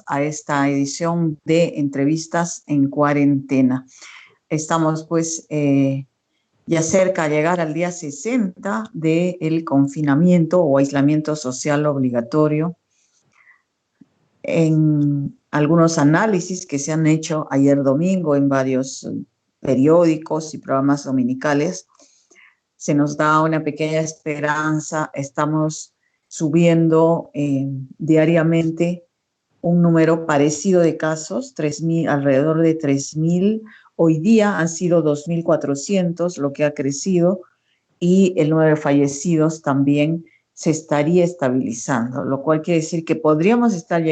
a esta edición de Entrevistas en Cuarentena. Estamos pues ya cerca de llegar al día 60 del confinamiento o aislamiento social obligatorio. En algunos análisis que se han hecho ayer domingo en varios periódicos y programas dominicales, se nos da una pequeña esperanza. Estamos subiendo diariamente un número parecido de casos, 3.000, alrededor de 3.000. Hoy día han sido 2.400, lo que ha crecido, y el número de fallecidos también se estaría estabilizando, lo cual quiere decir que podríamos estar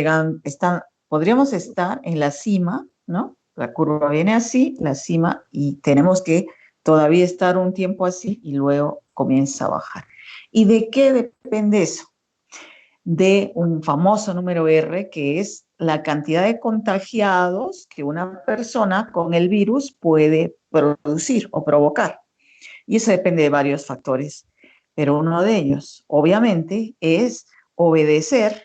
podríamos estar en la cima, ¿no? La curva viene así, la cima, y tenemos que todavía estar un tiempo así y luego comienza a bajar. ¿Y de qué depende eso? De un famoso número R, que es la cantidad de contagiados que una persona con el virus puede producir o provocar. Y eso depende de varios factores, pero uno de ellos, obviamente, es obedecer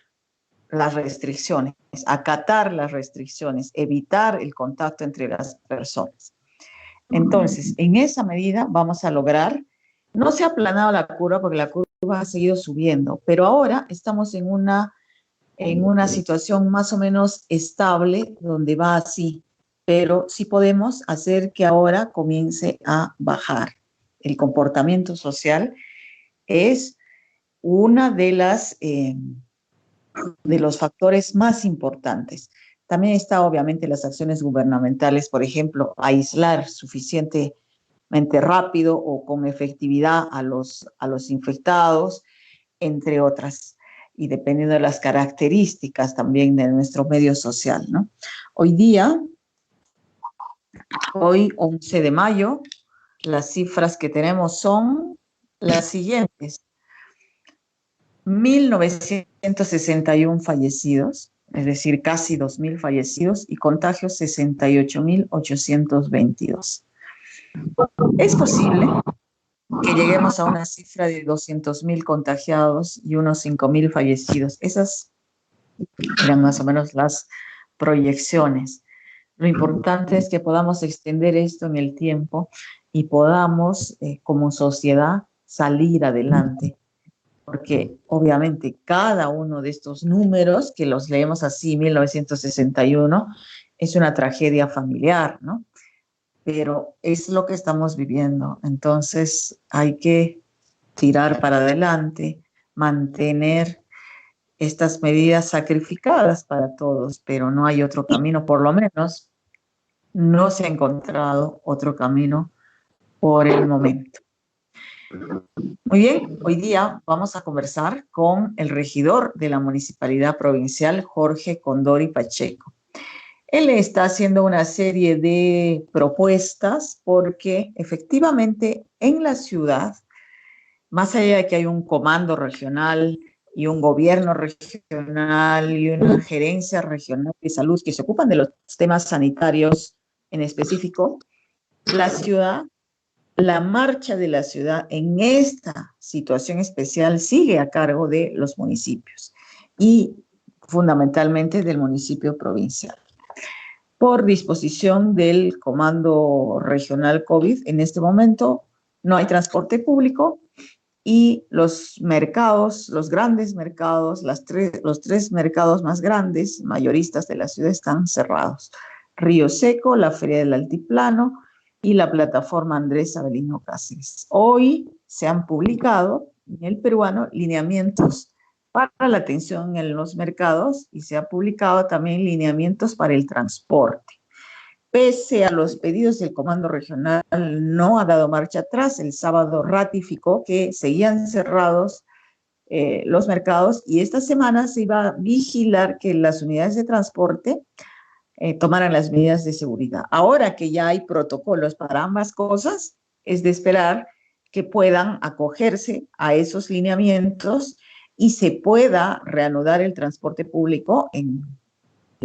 las restricciones, acatar las restricciones, evitar el contacto entre las personas. Entonces, en esa medida vamos a lograr, no se ha aplanado la curva porque la curva ha seguido subiendo, pero ahora estamos en una situación más o menos estable donde va así, pero sí podemos hacer que ahora comience a bajar. El comportamiento social es una de los factores más importantes. También está obviamente las acciones gubernamentales, por ejemplo, aislar suficientemente rápido o con efectividad a los infectados, entre otras, y dependiendo de las características también de nuestro medio social, ¿no? Hoy 11 de mayo, las cifras que tenemos son las siguientes: 1.961 fallecidos, es decir, casi 2.000 fallecidos, y contagios 68.822. Es posible que lleguemos a una cifra de 200.000 contagiados y unos 5.000 fallecidos. Esas eran más o menos las proyecciones. Lo importante es que podamos extender esto en el tiempo y podamos, como sociedad, salir adelante. Porque obviamente cada uno de estos números, que los leemos así, 1961, es una tragedia familiar, ¿no? Pero es lo que estamos viviendo. Entonces hay que tirar para adelante, mantener estas medidas sacrificadas para todos, pero no hay otro camino, por lo menos no se ha encontrado otro camino por el momento. Muy bien, hoy día vamos a conversar con el regidor de la Municipalidad Provincial, Jorge Condori Pacheco. Él está haciendo una serie de propuestas porque efectivamente en la ciudad, más allá de que hay un comando regional y un gobierno regional y una gerencia regional de salud que se ocupan de los temas sanitarios en específico, la marcha de la ciudad en esta situación especial sigue a cargo de los municipios y fundamentalmente del municipio provincial. Por disposición del Comando Regional COVID, en este momento no hay transporte público y los mercados, los grandes mercados, los tres mercados más grandes, mayoristas de la ciudad, están cerrados. Río Seco, la Feria del Altiplano y la plataforma Andrés Avelino Cáceres. Hoy se han publicado en El Peruano lineamientos para la atención en los mercados y se ha publicado también lineamientos para el transporte. Pese a los pedidos del Comando Regional, no ha dado marcha atrás. El sábado ratificó que seguían cerrados los mercados y esta semana se iba a vigilar que las unidades de transporte tomaran las medidas de seguridad. Ahora que ya hay protocolos para ambas cosas, es de esperar que puedan acogerse a esos lineamientos y se pueda reanudar el transporte público en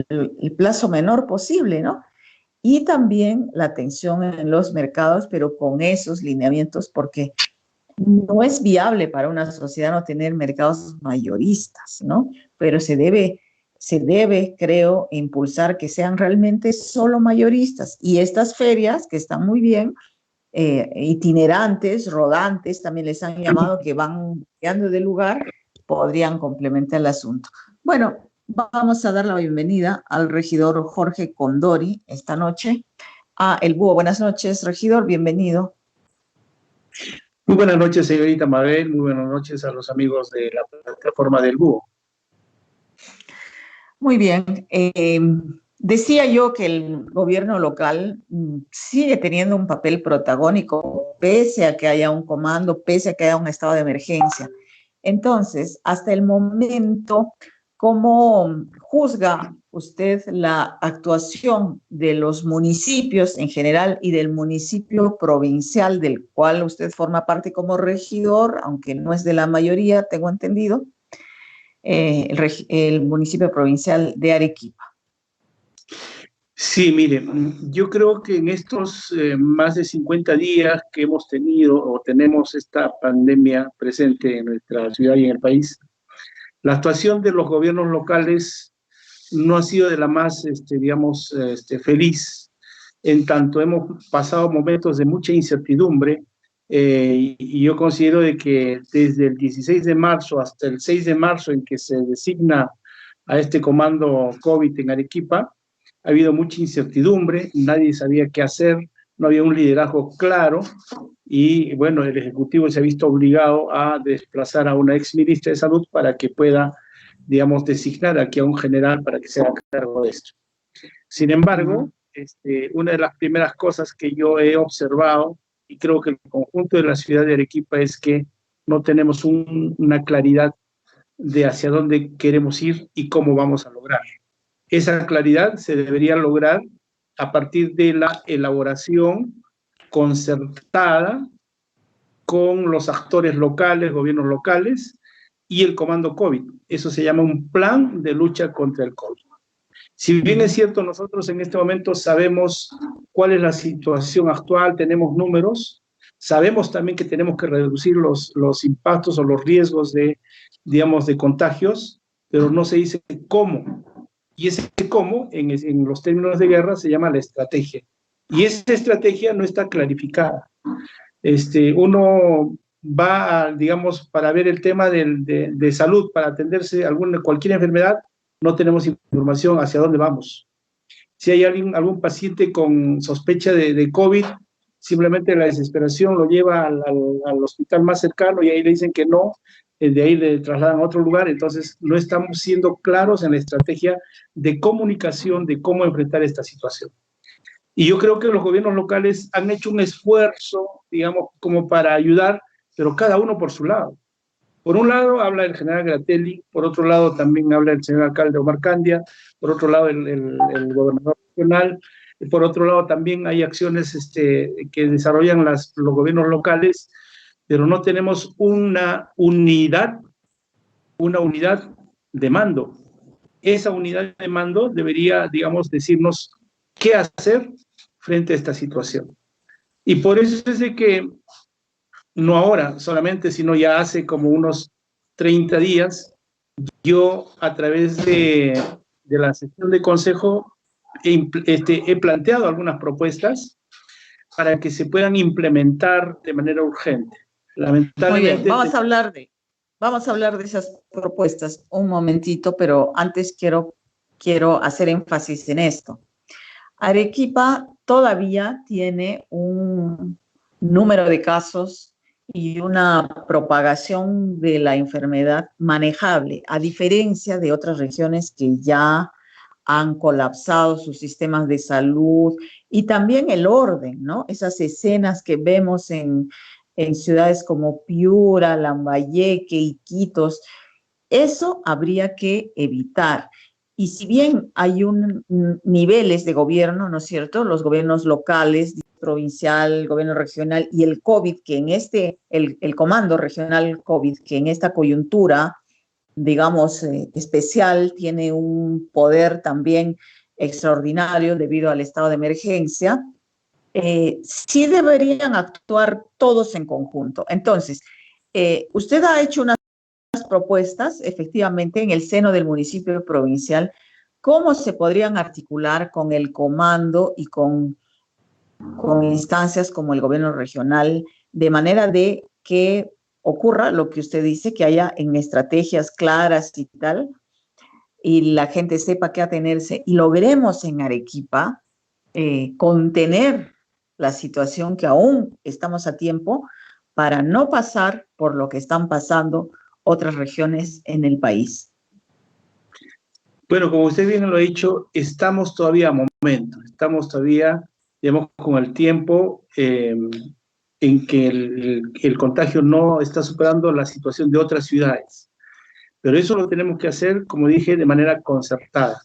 el plazo menor posible, ¿no? Y también la atención en los mercados, pero con esos lineamientos, porque no es viable para una sociedad no tener mercados mayoristas, ¿no? Pero se debe se debe, creo, impulsar que sean realmente solo mayoristas. Y estas ferias, que están muy bien, itinerantes, rodantes, también les han llamado, que van cambiando de lugar, podrían complementar el asunto. Bueno, vamos a dar la bienvenida al regidor Jorge Condori esta noche a El Búho. Buenas noches, regidor, bienvenido. Muy buenas noches, señorita Mabel, muy buenas noches a los amigos de la plataforma del Búho. Muy bien. Decía yo que el gobierno local sigue teniendo un papel protagónico, pese a que haya un comando, pese a que haya un estado de emergencia. Entonces, hasta el momento, ¿cómo juzga usted la actuación de los municipios en general y del municipio provincial del cual usted forma parte como regidor, aunque no es de la mayoría, tengo entendido, el municipio provincial de Arequipa? Sí, miren, yo creo que en estos más de 50 días que hemos tenido o tenemos esta pandemia presente en nuestra ciudad y en el país, la actuación de los gobiernos locales no ha sido de la más, digamos, feliz, en tanto hemos pasado momentos de mucha incertidumbre, y yo considero de que desde el 16 de marzo hasta el 6 de marzo en que se designa a este comando COVID en Arequipa, ha habido mucha incertidumbre, nadie sabía qué hacer, no había un liderazgo claro y bueno, el Ejecutivo se ha visto obligado a desplazar a una exministra de Salud para que pueda, digamos, designar aquí a un general para que se haga cargo de esto. Sin embargo, una de las primeras cosas que yo he observado, y creo que el conjunto de la ciudad de Arequipa, es que no tenemos una claridad de hacia dónde queremos ir y cómo vamos a lograr. Esa claridad se debería lograr a partir de la elaboración concertada con los actores locales, gobiernos locales y el comando COVID. Eso se llama un plan de lucha contra el COVID. Si bien es cierto, nosotros en este momento sabemos cuál es la situación actual, tenemos números, sabemos también que tenemos que reducir los impactos o los riesgos de, digamos, de contagios, pero no se dice cómo. Y ese cómo, en los términos de guerra, se llama la estrategia. Y esa estrategia no está clarificada. Uno va, digamos, para ver el tema de salud, para atenderse cualquier enfermedad, no tenemos información hacia dónde vamos. Si hay algún paciente con sospecha de COVID, simplemente la desesperación lo lleva al hospital más cercano y ahí le dicen que no, de ahí le trasladan a otro lugar. Entonces no estamos siendo claros en la estrategia de comunicación de cómo enfrentar esta situación. Y yo creo que los gobiernos locales han hecho un esfuerzo, digamos, como para ayudar, pero cada uno por su lado. Por un lado habla el general Gratelli, por otro lado también habla el señor alcalde Omar Candia, por otro lado el gobernador regional, y por otro lado también hay acciones que desarrollan los gobiernos locales, pero no tenemos una unidad de mando. Esa unidad de mando debería, digamos, decirnos qué hacer frente a esta situación. Y por eso es de que no ahora solamente, sino ya hace como unos 30 días, yo a través de la sesión de consejo he planteado algunas propuestas para que se puedan implementar de manera urgente. Lamentablemente. Muy bien, vamos a hablar de esas propuestas un momentito, pero antes quiero hacer énfasis en esto. Arequipa todavía tiene un número de casos y una propagación de la enfermedad manejable, a diferencia de otras regiones que ya han colapsado sus sistemas de salud y también el orden, ¿no? Esas escenas que vemos en ciudades como Piura, Lambayeque, Iquitos, eso habría que evitar. Y si bien hay niveles de gobierno, ¿no es cierto? Los gobiernos locales, provincial, el gobierno regional y el COVID, que en el comando regional COVID, que en esta coyuntura, digamos, especial, tiene un poder también extraordinario debido al estado de emergencia, sí deberían actuar todos en conjunto. Entonces, usted ha hecho una propuestas, efectivamente, en el seno del municipio provincial, cómo se podrían articular con el comando y con instancias como el gobierno regional, de manera de que ocurra lo que usted dice, que haya en estrategias claras y tal, y la gente sepa qué atenerse, y logremos en Arequipa contener la situación, que aún estamos a tiempo, para no pasar por lo que están pasando otras regiones en el país. Bueno, como usted bien lo ha dicho, estamos todavía a momento, estamos todavía, digamos, con el tiempo en que el contagio no está superando la situación de otras ciudades. Pero eso lo tenemos que hacer, como dije, de manera concertada.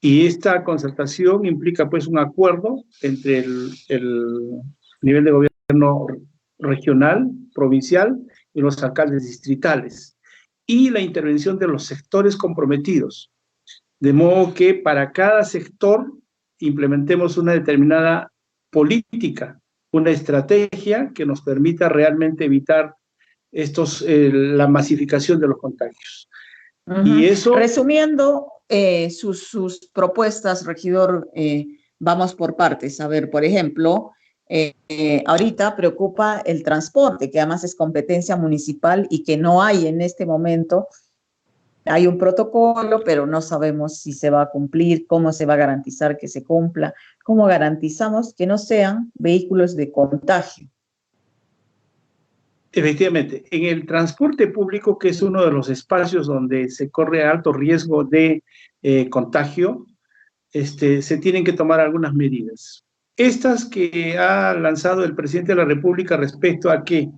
Y esta concertación implica, pues, un acuerdo entre el nivel de gobierno regional, provincial y los alcaldes distritales, y la intervención de los sectores comprometidos. De modo que para cada sector implementemos una determinada política, una estrategia que nos permita realmente evitar la masificación de los contagios. Y eso... Resumiendo sus propuestas, regidor, vamos por partes. A ver, por ejemplo, ahorita preocupa el transporte, que además es competencia municipal y que no hay en este momento. Hay un protocolo, pero no sabemos si se va a cumplir, cómo se va a garantizar que se cumpla, cómo garantizamos que no sean vehículos de contagio. Efectivamente, en el transporte público, que es uno de los espacios donde se corre alto riesgo de contagio, se tienen que tomar algunas medidas. Estas que ha lanzado el presidente de la República respecto a que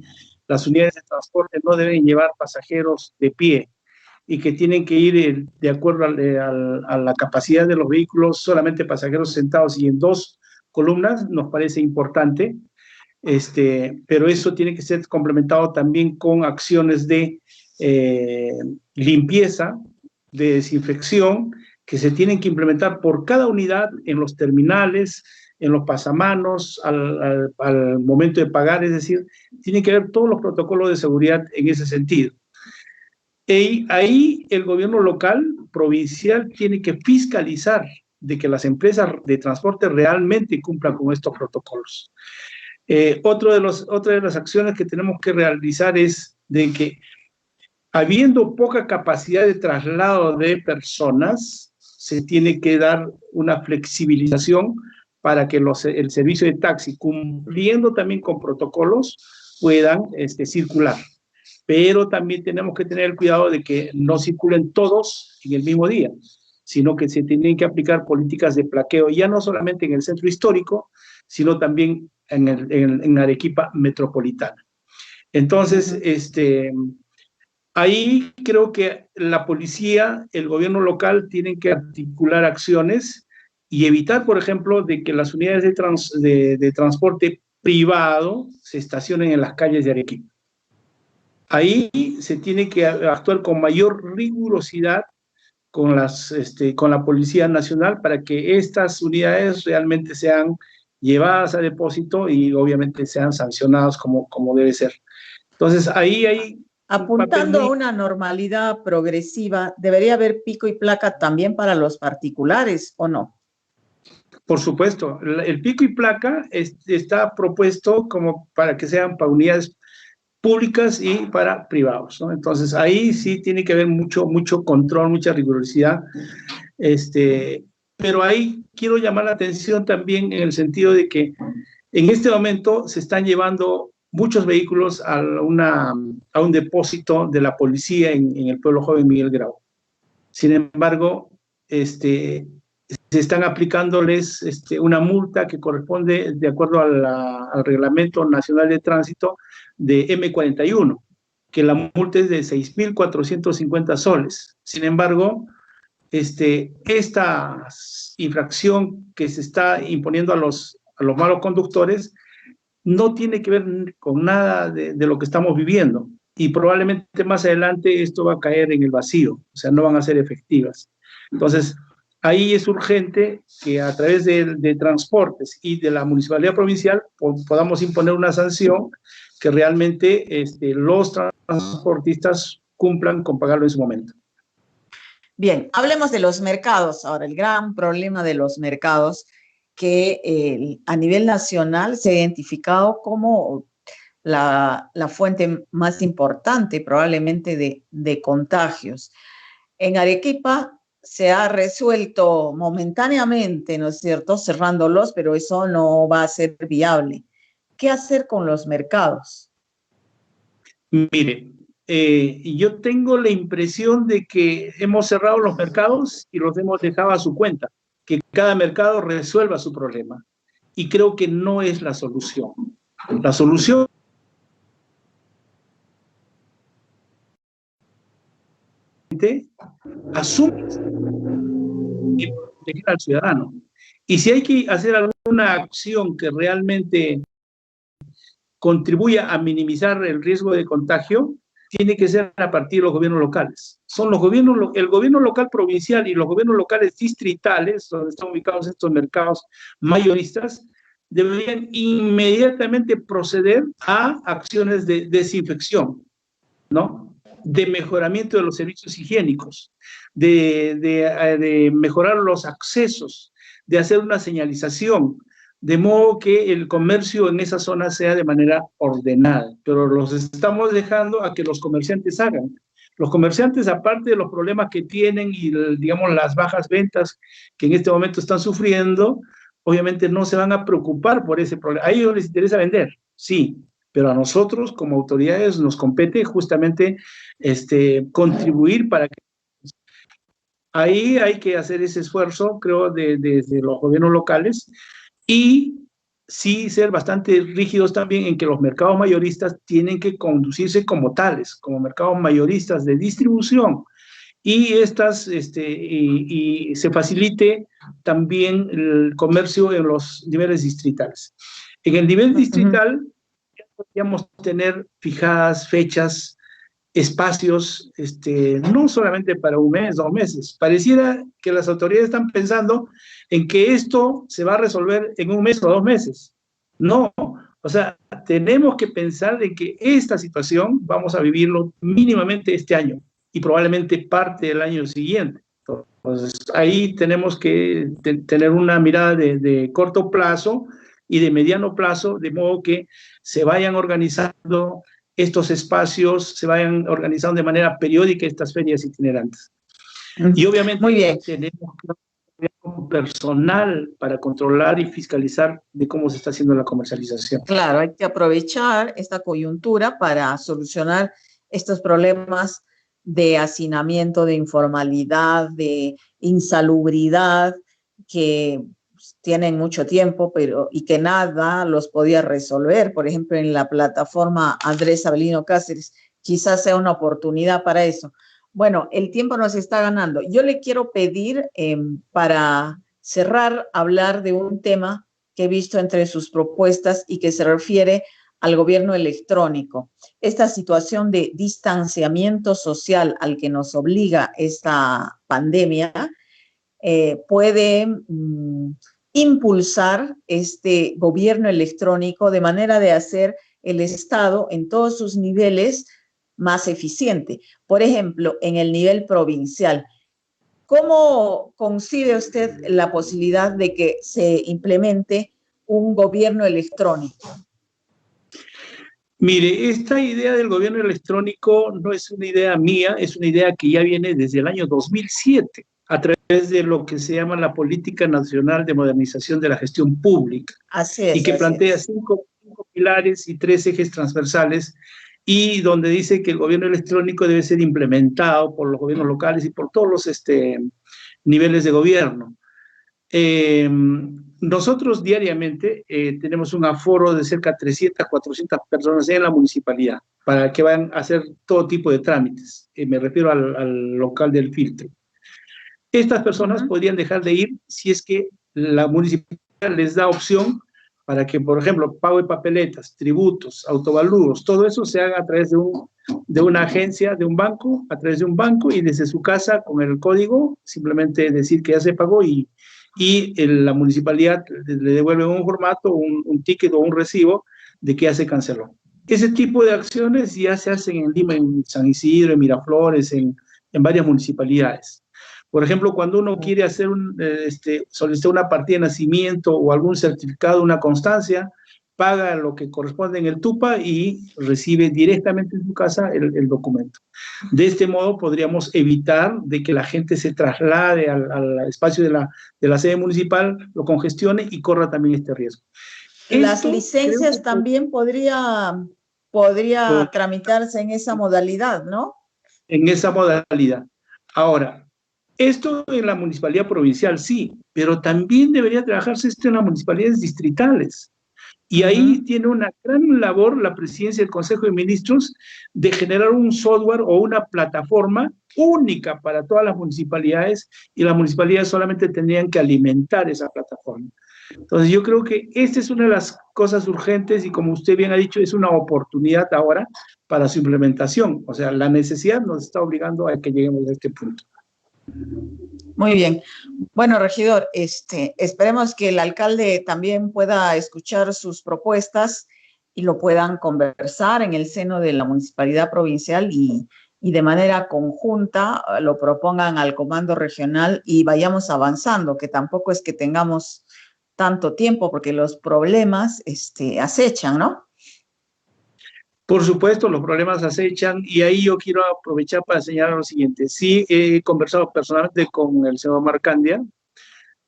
las unidades de transporte no deben llevar pasajeros de pie y que tienen que ir de acuerdo a la capacidad de los vehículos, solamente pasajeros sentados y en 2 columnas, nos parece importante. Pero eso tiene que ser complementado también con acciones de limpieza, de desinfección, que se tienen que implementar por cada unidad en los terminales, en los pasamanos, al momento de pagar, es decir, tiene que haber todos los protocolos de seguridad en ese sentido. Y ahí el gobierno local, provincial, tiene que fiscalizar de que las empresas de transporte realmente cumplan con estos protocolos. Otra de las acciones que tenemos que realizar es de que, habiendo poca capacidad de traslado de personas, se tiene que dar una flexibilización para que el servicio de taxi, cumpliendo también con protocolos, puedan circular. Pero también tenemos que tener el cuidado de que no circulen todos en el mismo día, sino que se tienen que aplicar políticas de plaqueo, ya no solamente en el centro histórico, sino también en Arequipa metropolitana. Entonces, ahí creo que la policía, el gobierno local tienen que articular acciones y evitar, por ejemplo, de que las unidades de transporte privado se estacionen en las calles de Arequipa. Ahí se tiene que actuar con mayor rigurosidad con la Policía Nacional para que estas unidades realmente sean llevadas a depósito y obviamente sean sancionadas como debe ser. Entonces, ahí hay... Apuntando a una normalidad progresiva, ¿debería haber pico y placa también para los particulares o no? Por supuesto, el pico y placa está propuesto como para que sean para unidades públicas y para privados, ¿no? Entonces, ahí sí tiene que haber mucho control, mucha rigurosidad. Pero ahí quiero llamar la atención también en el sentido de que en este momento se están llevando muchos vehículos a un depósito de la policía en el pueblo joven Miguel Grau. Sin embargo, se están aplicándoles una multa que corresponde de acuerdo al Reglamento Nacional de Tránsito de M41, que la multa es de 6.450 soles. Sin embargo, esta infracción que se está imponiendo a los malos conductores no tiene que ver con nada de lo que estamos viviendo, y probablemente más adelante esto va a caer en el vacío, o sea, no van a ser efectivas. Entonces, ahí es urgente que a través de transportes y de la municipalidad provincial podamos imponer una sanción que realmente los transportistas cumplan con pagarlo en su momento. Bien, hablemos de los mercados. Ahora, el gran problema de los mercados que a nivel nacional se ha identificado como la fuente más importante probablemente de contagios. En Arequipa se ha resuelto momentáneamente, ¿no es cierto?, cerrándolos, pero eso no va a ser viable. ¿Qué hacer con los mercados? Mire, yo tengo la impresión de que hemos cerrado los mercados y los hemos dejado a su cuenta, que cada mercado resuelva su problema. Y creo que no es la solución. La solución asume y proteger al ciudadano. Y si hay que hacer alguna acción que realmente contribuya a minimizar el riesgo de contagio, tiene que ser a partir de los gobiernos locales. Son los gobiernos, el gobierno local provincial y los gobiernos locales distritales, donde están ubicados estos mercados mayoristas, deberían inmediatamente proceder a acciones de desinfección, ¿no? De mejoramiento de los servicios higiénicos, de mejorar los accesos, de hacer una señalización, de modo que el comercio en esa zona sea de manera ordenada, pero los estamos dejando a que los comerciantes hagan. Los comerciantes, aparte de los problemas que tienen y, digamos, las bajas ventas que en este momento están sufriendo, obviamente no se van a preocupar por ese problema. A ellos les interesa vender, sí, pero a nosotros como autoridades nos compete justamente contribuir para que... Ahí hay que hacer ese esfuerzo, creo, desde los gobiernos locales, y sí ser bastante rígidos también en que los mercados mayoristas tienen que conducirse como tales, como mercados mayoristas de distribución, y se facilite también el comercio en los niveles distritales. En el nivel distrital podríamos tener fijadas fechas, espacios, no solamente para un mes, 2 meses. Pareciera que las autoridades están pensando en que esto se va a resolver en 1 mes o 2 meses. No, o sea, tenemos que pensar en que esta situación vamos a vivirlo mínimamente este año y probablemente parte del año siguiente. Entonces, ahí tenemos que tener una mirada de corto plazo y de mediano plazo, de modo que se vayan organizando estos espacios, se vayan organizando de manera periódica estas ferias itinerantes. Y obviamente muy bien, tenemos personal para controlar y fiscalizar de cómo se está haciendo la comercialización. Claro, hay que aprovechar esta coyuntura para solucionar estos problemas de hacinamiento, de informalidad, de insalubridad, que tienen mucho tiempo, y que nada los podía resolver. Por ejemplo, en la plataforma Andrés Avelino Cáceres, quizás sea una oportunidad para eso. Bueno, el tiempo nos está ganando. Yo le quiero pedir, para cerrar, hablar de un tema que he visto entre sus propuestas y que se refiere al gobierno electrónico. Esta situación de distanciamiento social al que nos obliga esta pandemia puede impulsar este gobierno electrónico de manera de hacer el Estado en todos sus niveles más eficiente. Por ejemplo, en el nivel provincial, ¿cómo concibe usted la posibilidad de que se implemente un gobierno electrónico? Mire, esta idea del gobierno electrónico no es una idea mía, es una idea que ya viene desde el año 2007, a través de lo que se llama la Política Nacional de Modernización de la Gestión Pública, así es, y que plantea 5 pilares y 3 ejes transversales, y donde dice que el gobierno electrónico debe ser implementado por los gobiernos locales y por todos los niveles de gobierno. Nosotros diariamente tenemos un aforo de cerca de 300, 400 personas en la municipalidad para que vayan a hacer todo tipo de trámites. Me refiero al local del filtro. Estas personas podrían dejar de ir si es que la municipalidad les da opción para que, por ejemplo, pago de papeletas, tributos, autovalúos, todo eso se haga a través de una agencia, de un banco, a través de un banco, y desde su casa con el código simplemente decir que ya se pagó, y la municipalidad le devuelve un formato, un ticket o un recibo de que ya se canceló. Ese tipo de acciones ya se hacen en Lima, en San Isidro, en Miraflores, en varias municipalidades. Por ejemplo, cuando uno quiere hacer solicitar una partida de nacimiento o algún certificado, una constancia, paga lo que corresponde en el TUPA y recibe directamente en su casa el documento. De este modo podríamos evitar de que la gente se traslade al espacio de la sede municipal, lo congestione y corra también este riesgo. Las licencias también podría tramitarse en esa modalidad, ¿no? En esa modalidad. Ahora, esto en la municipalidad provincial sí, pero también debería trabajarse esto en las municipalidades distritales. Y ahí tiene una gran labor la presidencia del Consejo de Ministros de generar un software o una plataforma única para todas las municipalidades, y las municipalidades solamente tendrían que alimentar esa plataforma. Entonces yo creo que esta es una de las cosas urgentes y, como usted bien ha dicho, es una oportunidad ahora para su implementación. O sea, la necesidad nos está obligando a que lleguemos a este punto. Muy bien. Bueno, regidor, esperemos que el alcalde también pueda escuchar sus propuestas y lo puedan conversar en el seno de la municipalidad provincial y de manera conjunta lo propongan al comando regional y vayamos avanzando, que tampoco es que tengamos tanto tiempo porque los problemas acechan, ¿no? Por supuesto, los problemas acechan, y ahí yo quiero aprovechar para señalar lo siguiente. Sí, he conversado personalmente con el señor Marcandia,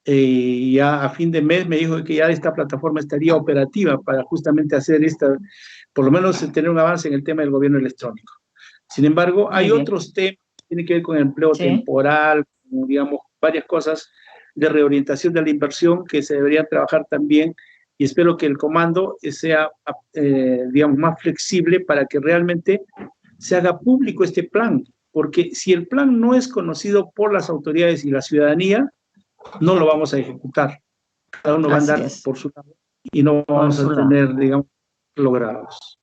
ya a fin de mes me dijo que ya esta plataforma estaría operativa para justamente hacer por lo menos tener un avance en el tema del gobierno electrónico. Sin embargo, hay otros temas que tienen que ver con el empleo temporal, digamos, varias cosas de reorientación de la inversión que se deberían trabajar también, y espero que el comando sea, digamos, más flexible para que realmente se haga público este plan, porque si el plan no es conocido por las autoridades y la ciudadanía, no lo vamos a ejecutar. Cada uno va a andar por su lado y no vamos a tener, digamos, logrados.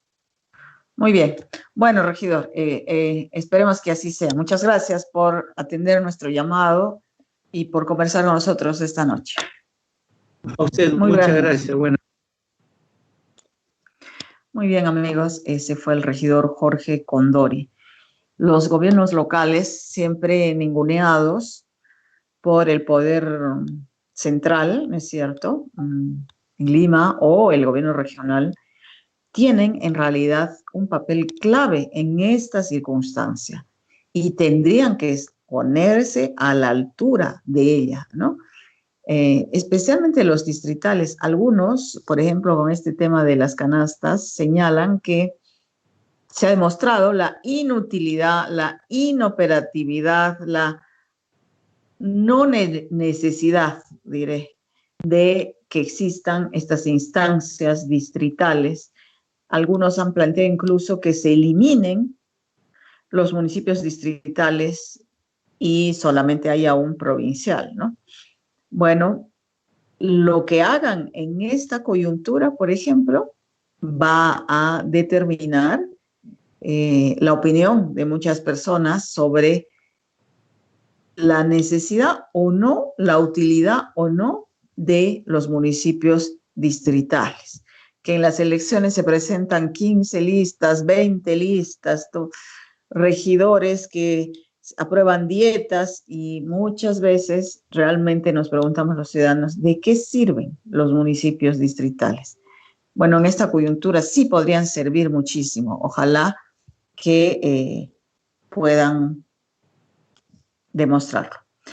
Muy bien. Bueno, regidor, esperemos que así sea. Muchas gracias por atender nuestro llamado y por conversar con nosotros esta noche. A usted, muchas gracias. Bueno. Muy bien, amigos, ese fue el regidor Jorge Condori. Los gobiernos locales, siempre ninguneados por el poder central, ¿no es cierto?, en Lima, o el gobierno regional, tienen en realidad un papel clave en esta circunstancia y tendrían que ponerse a la altura de ella, ¿no? Especialmente los distritales. Algunos, por ejemplo, con este tema de las canastas, señalan que se ha demostrado la inutilidad, la inoperatividad, la no necesidad, diré, de que existan estas instancias distritales. Algunos han planteado incluso que se eliminen los municipios distritales y solamente haya un provincial, ¿no? Bueno, lo que hagan en esta coyuntura, por ejemplo, va a determinar la opinión de muchas personas sobre la necesidad o no, la utilidad o no de los municipios distritales. Que en las elecciones se presentan 15 listas, 20 listas, regidores que aprueban dietas, y muchas veces realmente nos preguntamos los ciudadanos, ¿de qué sirven los municipios distritales? Bueno, en esta coyuntura sí podrían servir muchísimo. Ojalá que puedan demostrarlo.